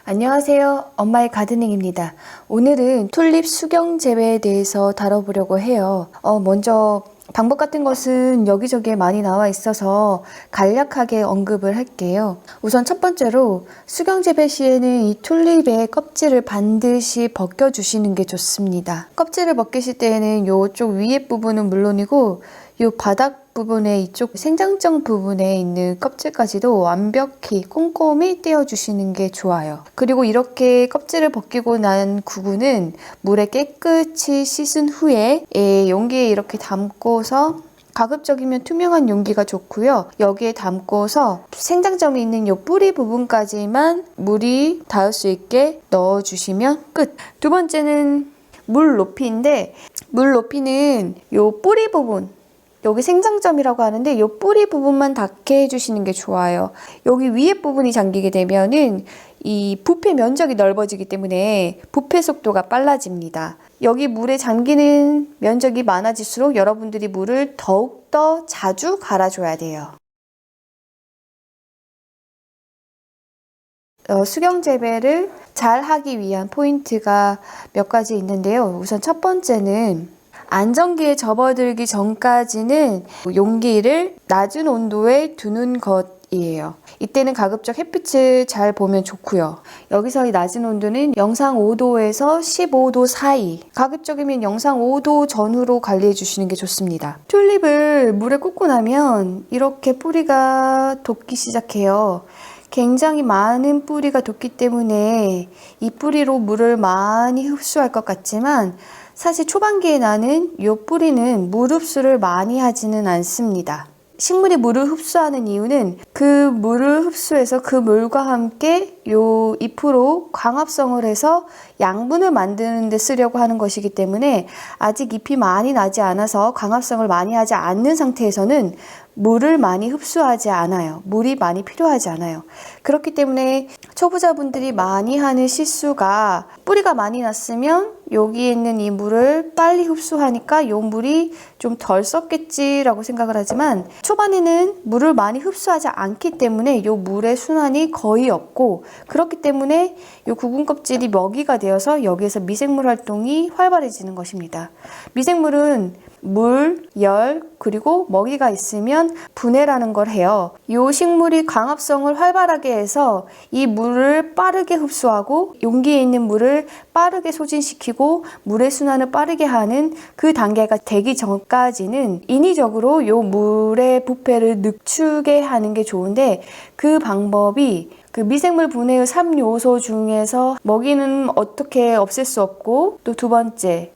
안녕하세요. 엄마의 가드닝입니다. 오늘은 튤립 수경 재배에 대해서 다뤄보려고 해요. 먼저 방법 같은 것은 여기저기에 많이 나와 있어서 간략하게 언급을 할게요. 우선 첫 번째로 수경 재배 시에는 이 튤립의 껍질을 반드시 벗겨주시는 게 좋습니다. 껍질을 벗기실 때에는 이쪽 위에 부분은 물론이고 이 바닥 부분에 이쪽 생장점 부분에 있는 껍질까지도 완벽히 꼼꼼히 떼어주시는 게 좋아요. 그리고 이렇게 껍질을 벗기고 난 구근은 물에 깨끗이 씻은 후에 용기에 이렇게 담고서 가급적이면 투명한 용기가 좋고요. 여기에 담고서 생장점이 있는 이 뿌리 부분까지만 물이 닿을 수 있게 넣어주시면 끝. 두 번째는 물 높이인데 물 높이는 이 뿌리 부분 여기 생장점이라고 하는데 이 뿌리 부분만 닿게 해주시는 게 좋아요. 여기 위에 부분이 잠기게 되면은 이 부패 면적이 넓어지기 때문에 부패 속도가 빨라집니다. 여기 물에 잠기는 면적이 많아질수록 여러분들이 물을 더욱더 자주 갈아줘야 돼요. 수경 재배를 잘 하기 위한 포인트가 몇 가지 있는데요. 우선 첫 번째는 안정기에 접어들기 전까지는 용기를 낮은 온도에 두는 것이에요. 이때는 가급적 햇빛을 잘 보면 좋고요. 여기서 이 낮은 온도는 영상 5도에서 15도 사이, 가급적이면 영상 5도 전후로 관리해 주시는 게 좋습니다. 튤립을 물에 꽂고 나면 이렇게 뿌리가 돋기 시작해요. 굉장히 많은 뿌리가 돋기 때문에 이 뿌리로 물을 많이 흡수할 것 같지만 사실 초반기에 나는 이 뿌리는 물 흡수를 많이 하지는 않습니다. 식물이 물을 흡수하는 이유는 그 물을 흡수해서 그 물과 함께 이 잎으로 광합성을 해서 양분을 만드는 데 쓰려고 하는 것이기 때문에 아직 잎이 많이 나지 않아서 광합성을 많이 하지 않는 상태에서는 물을 많이 흡수하지 않아요. 물이 많이 필요하지 않아요. 그렇기 때문에 초보자분들이 많이 하는 실수가 뿌리가 많이 났으면 여기에 있는 이 물을 빨리 흡수하니까 이 물이 좀 덜 썼겠지라고 생각을 하지만 초반에는 물을 많이 흡수하지 않기 때문에 이 물의 순환이 거의 없고 그렇기 때문에 이 구근 껍질이 먹이가 되어서 여기에서 미생물 활동이 활발해지는 것입니다. 미생물은 물, 열, 그리고 먹이가 있으면 분해라는 걸 해요. 이 식물이 광합성을 활발하게 해서 이 물을 빠르게 흡수하고 용기에 있는 물을 빠르게 소진시키고 물의 순환을 빠르게 하는 그 단계가 되기 전까지는 인위적으로 이 물의 부패를 늦추게 하는 게 좋은데 그 방법이 그 미생물 분해의 3요소 중에서 먹이는 어떻게 없앨 수 없고 또 두 번째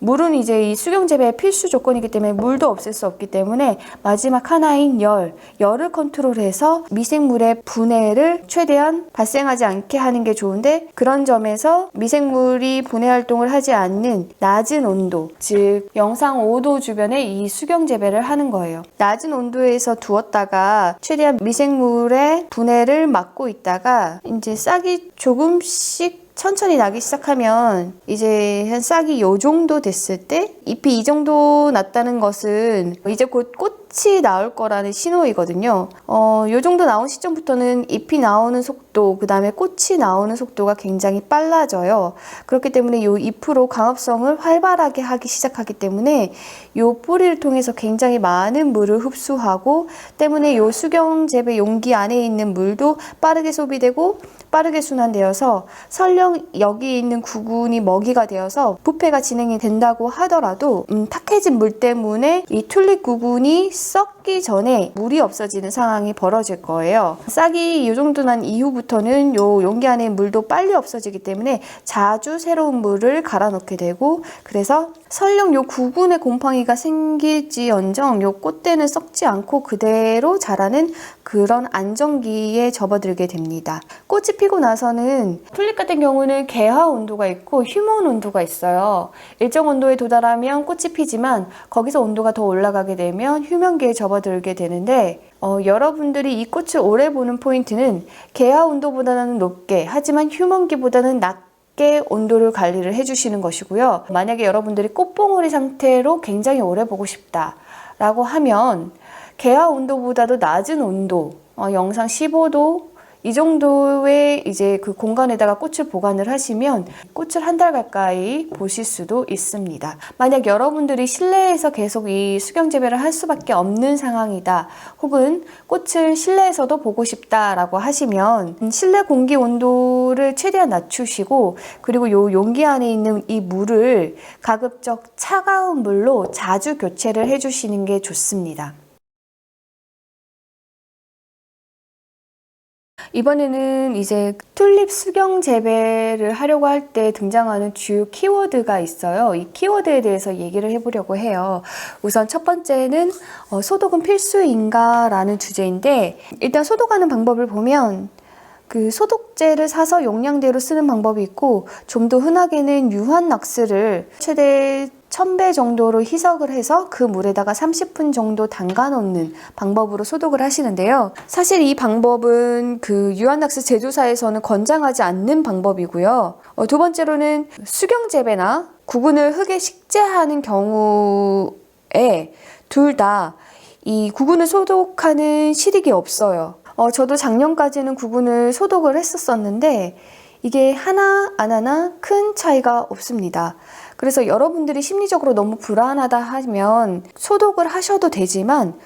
물은 이제 이 수경 재배의 필수 조건이기 때문에 물도 없앨 수 없기 때문에 마지막 하나인 열을 컨트롤해서 미생물의 분해를 최대한 발생하지 않게 하는 게 좋은데 그런 점에서 미생물이 분해 활동을 하지 않는 낮은 온도, 즉 영상 5도 주변에 이 수경 재배를 하는 거예요. 낮은 온도에서 두었다가 최대한 미생물의 분해를 막고 있다가 이제 싹이 조금씩 천천히 나기 시작하면 이제 한 싹이 요 정도 됐을 때 잎이 이 정도 났다는 것은 이제 곧 꽃이 나올 거라는 신호이거든요. 요 정도 나온 시점부터는 잎이 나오는 속도, 그 다음에 꽃이 나오는 속도가 굉장히 빨라져요. 그렇기 때문에 요 잎으로 광합성을 활발하게 하기 시작하기 때문에 요 뿌리를 통해서 굉장히 많은 물을 흡수하고 때문에 요 수경 재배 용기 안에 있는 물도 빠르게 소비되고 빠르게 순환되어서 설령 여기 있는 구근이 먹이가 되어서 부패가 진행이 된다고 하더라도 탁해진 물 때문에 이 튤립 구근이 썩기 전에 물이 없어지는 상황이 벌어질 거예요. 싹이 이 정도 난 이후부터는 요 용기 안에 물도 빨리 없어지기 때문에 자주 새로운 물을 갈아 넣게 되고 그래서 설령 요 구근에 곰팡이가 생길지언정 요 꽃대는 썩지 않고 그대로 자라는 그런 안정기에 접어들게 됩니다. 꽃이 피고 나서는 튤립 같은 경우는 개화 온도가 있고 휴먼 온도가 있어요. 일정 온도에 도달하면 꽃이 피지만 거기서 온도가 더 올라가게 되면 휴먼기에 접어들게 되는데 여러분들이 이 꽃을 오래 보는 포인트는 개화 온도보다는 높게 하지만 휴먼기보다는 낮게 온도를 관리를 해주시는 것이고요. 만약에 여러분들이 꽃봉오리 상태로 굉장히 오래 보고 싶다 라고 하면 개화 온도보다도 낮은 온도 영상 15도 이 정도의 이제 그 공간에다가 꽃을 보관을 하시면 꽃을 한 달 가까이 보실 수도 있습니다. 만약 여러분들이 실내에서 계속 이 수경 재배를 할 수밖에 없는 상황이다, 혹은 꽃을 실내에서도 보고 싶다라고 하시면 실내 공기 온도를 최대한 낮추시고, 그리고 이 용기 안에 있는 이 물을 가급적 차가운 물로 자주 교체를 해주시는 게 좋습니다. 이번에는 이제 튤립 수경 재배를 하려고 할 때 등장하는 주요 키워드가 있어요. 이 키워드에 대해서 얘기를 해보려고 해요. 우선 첫 번째는 소독은 필수인가? 라는 주제인데, 일단 소독하는 방법을 보면 그 소독제를 사서 용량대로 쓰는 방법이 있고, 좀 더 흔하게는 유한낙스를 최대 1000배 정도로 희석을 해서 그 물에다가 30분 정도 담가 놓는 방법으로 소독을 하시는데요. 사실 이 방법은 그 유한낙스 제조사에서는 권장하지 않는 방법이고요. 두 번째로는 수경 재배나 구근을 흙에 식재하는 경우에 둘 다 이 구근을 소독하는 실익이 없어요. 저도 작년까지는 구근을 소독을 했었는데 이게 하나 안 하나 큰 차이가 없습니다. 그래서 여러분들이 심리적으로 너무 불안하다 하면 소독을 하셔도 되지만,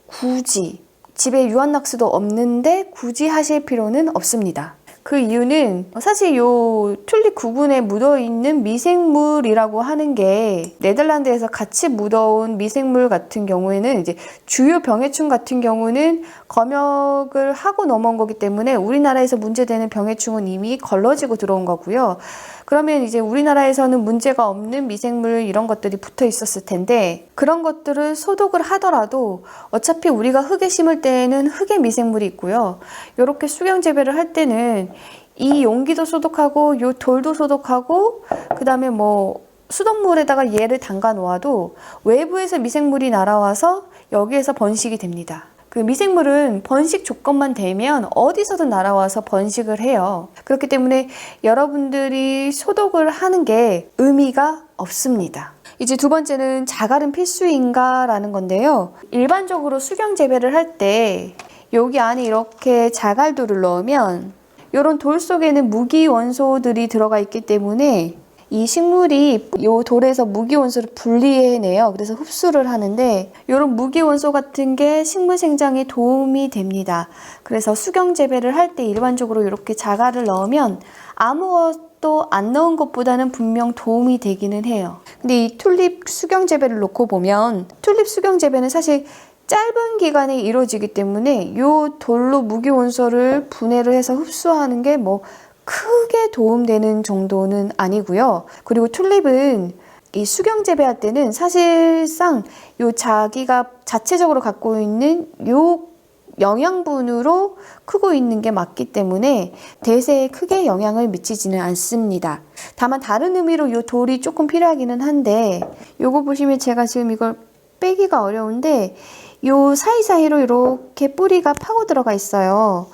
굳이 집에 유한낙스도 없는데 굳이 하실 필요는 없습니다. 그 이유는 사실 요 튤립 구근에 묻어있는 미생물이라고 하는 게, 네덜란드에서 같이 묻어온 미생물 같은 경우에는 이제 주요 병해충 같은 경우는 검역을 하고 넘어온 거기 때문에 우리나라에서 문제되는 병해충은 이미 걸러지고 들어온 거고요. 그러면 이제 우리나라에서는 문제가 없는 미생물 이런 것들이 붙어 있었을 텐데, 그런 것들을 소독을 하더라도 어차피 우리가 흙에 심을 때에는 흙에 미생물이 있고요. 이렇게 수경 재배를 할 때는 이 용기도 소독하고 요 돌도 소독하고, 그 다음에 뭐 수돗물에다가 얘를 담가 놓아도 외부에서 미생물이 날아와서 여기에서 번식이 됩니다. 그 미생물은 번식 조건만 되면 어디서든 날아와서 번식을 해요. 그렇기 때문에 여러분들이 소독을 하는 게 의미가 없습니다. 이제 두 번째는 자갈은 필수인가? 라는 건데요. 일반적으로 수경 재배를 할 때 여기 안에 이렇게 자갈돌을 넣으면 이런 돌 속에는 무기 원소들이 들어가 있기 때문에 이 식물이 이 돌에서 무기 원소를 분리해내요. 그래서 흡수를 하는데, 이런 무기 원소 같은 게 식물 생장에 도움이 됩니다. 그래서 수경 재배를 할 때 일반적으로 이렇게 자갈을 넣으면 아무것도 안 넣은 것보다는 분명 도움이 되기는 해요. 근데 이 튤립 수경 재배를 놓고 보면, 튤립 수경 재배는 사실 짧은 기간에 이루어지기 때문에 이 돌로 무기 원소를 분해를 해서 흡수하는 게 뭐 크게 도움되는 정도는 아니고요. 그리고 튤립은 이 수경 재배할 때는 사실상 요 자기가 자체적으로 갖고 있는 요 영양분으로 크고 있는 게 맞기 때문에 대세에 크게 영향을 미치지는 않습니다. 다만 다른 의미로 요 돌이 조금 필요하기는 한데, 요거 보시면 제가 지금 이걸 빼기가 어려운데 요 사이사이로 이렇게 뿌리가 파고 들어가 있어요.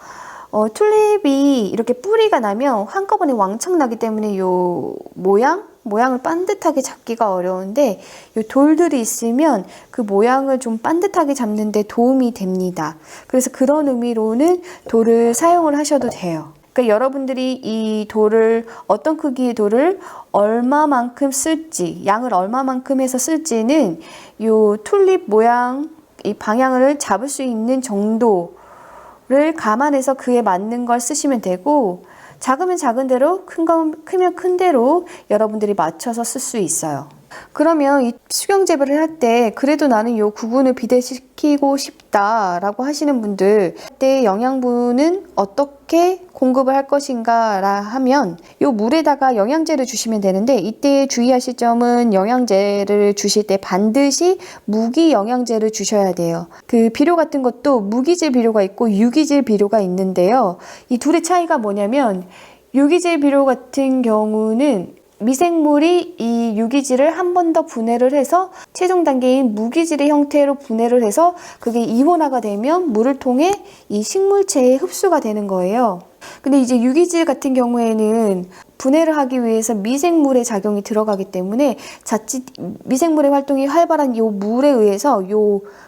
튤립이 이렇게 뿌리가 나면 한꺼번에 왕창 나기 때문에 요 모양을 반듯하게 잡기가 어려운데, 요 돌들이 있으면 그 모양을 좀 반듯하게 잡는 데 도움이 됩니다. 그래서 그런 의미로는 돌을 사용을 하셔도 돼요. 그러니까 여러분들이 이 돌을, 어떤 크기의 돌을 얼마만큼 쓸지, 양을 얼마만큼 해서 쓸지는 요 튤립 모양, 이 방향을 잡을 수 있는 정도를 감안해서 그에 맞는 걸 쓰시면 되고, 작으면 작은 대로, 크면 큰 대로 여러분들이 맞춰서 쓸 수 있어요. 그러면 이 수경 재배를 할 때 그래도 나는 요 구근을 비대시키고 싶다라고 하시는 분들, 그때 영양분은 어떻게 공급을 할 것인가 라 하면 요 물에다가 영양제를 주시면 되는데, 이때 주의하실 점은 영양제를 주실 때 반드시 무기 영양제를 주셔야 돼요. 그 비료 같은 것도 무기질 비료가 있고 유기질 비료가 있는데요. 이 둘의 차이가 뭐냐면, 유기질 비료 같은 경우는 미생물이 이 유기질을 한 번 더 분해를 해서 최종 단계인 무기질의 형태로 분해를 해서 그게 이온화가 되면 물을 통해 이 식물체에 흡수가 되는 거예요. 근데 이제 유기질 같은 경우에는 분해를 하기 위해서 미생물의 작용이 들어가기 때문에 자칫 미생물의 활동이 활발한 이 물에 의해서 이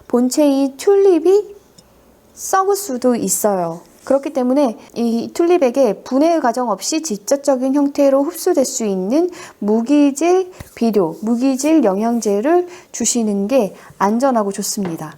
본체인 튤립이 썩을 수도 있어요. 그렇기 때문에 이 튤립에게 분해 과정 없이 직접적인 형태로 흡수될 수 있는 무기질 비료, 무기질 영양제를 주시는 게 안전하고 좋습니다.